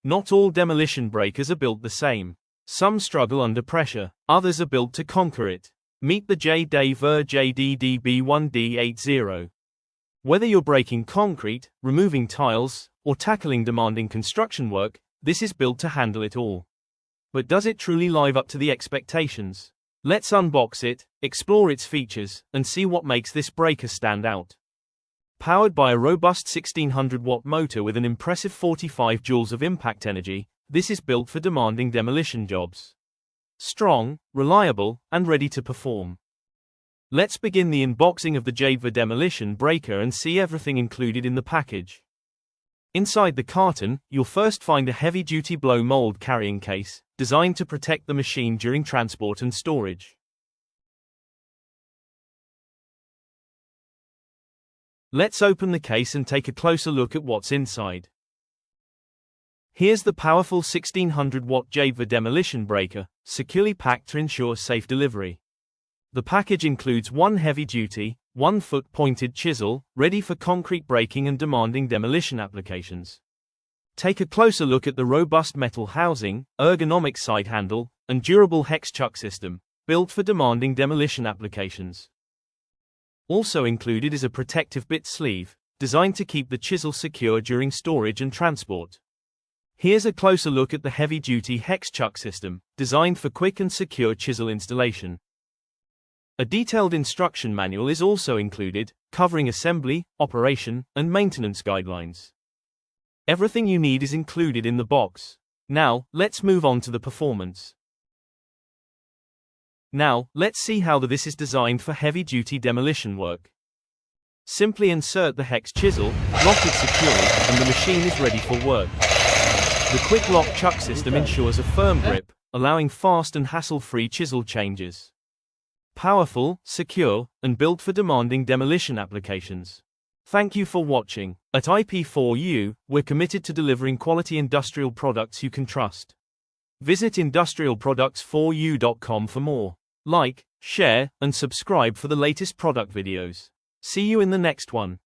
Not all demolition breakers are built the same. Some struggle under pressure, others are built to conquer it. Meet the Jadever JDDB1D80. Whether you're breaking concrete, removing tiles, or tackling demanding construction work, this is built to handle it all. But does it truly live up to the expectations? Let's unbox it, explore its features, and see what makes this breaker stand out. Powered by a robust 1600-watt motor with an impressive 45 joules of impact energy, this is built for demanding demolition jobs. Strong, reliable, and ready to perform. Let's begin the unboxing of the Jadever Demolition Breaker and see everything included in the package. Inside the carton, you'll first find a heavy-duty blow-mould carrying case, designed to protect the machine during transport and storage. Let's open the case and take a closer look at what's inside. Here's the powerful 1600-watt Jadever Demolition Breaker, securely packed to ensure safe delivery. The package includes one heavy-duty, 1-foot pointed chisel, ready for concrete breaking and demanding demolition applications. Take a closer look at the robust metal housing, ergonomic side handle, and durable hex chuck system, built for demanding demolition applications. Also included is a protective bit sleeve, designed to keep the chisel secure during storage and transport. Here's a closer look at the heavy-duty hex chuck system, designed for quick and secure chisel installation. A detailed instruction manual is also included, covering assembly, operation, and maintenance guidelines. Everything you need is included in the box. Now, let's move on to the performance. Now, let's see how this is designed for heavy-duty demolition work. Simply insert the hex chisel, lock it securely, and the machine is ready for work. The quick lock chuck system ensures a firm grip, allowing fast and hassle-free chisel changes. Powerful, secure, and built for demanding demolition applications. Thank you for watching. At IP4U, we're committed to delivering quality industrial products you can trust. Visit industrialproducts4u.com for more. Like, share, and subscribe for the latest product videos. See you in the next one.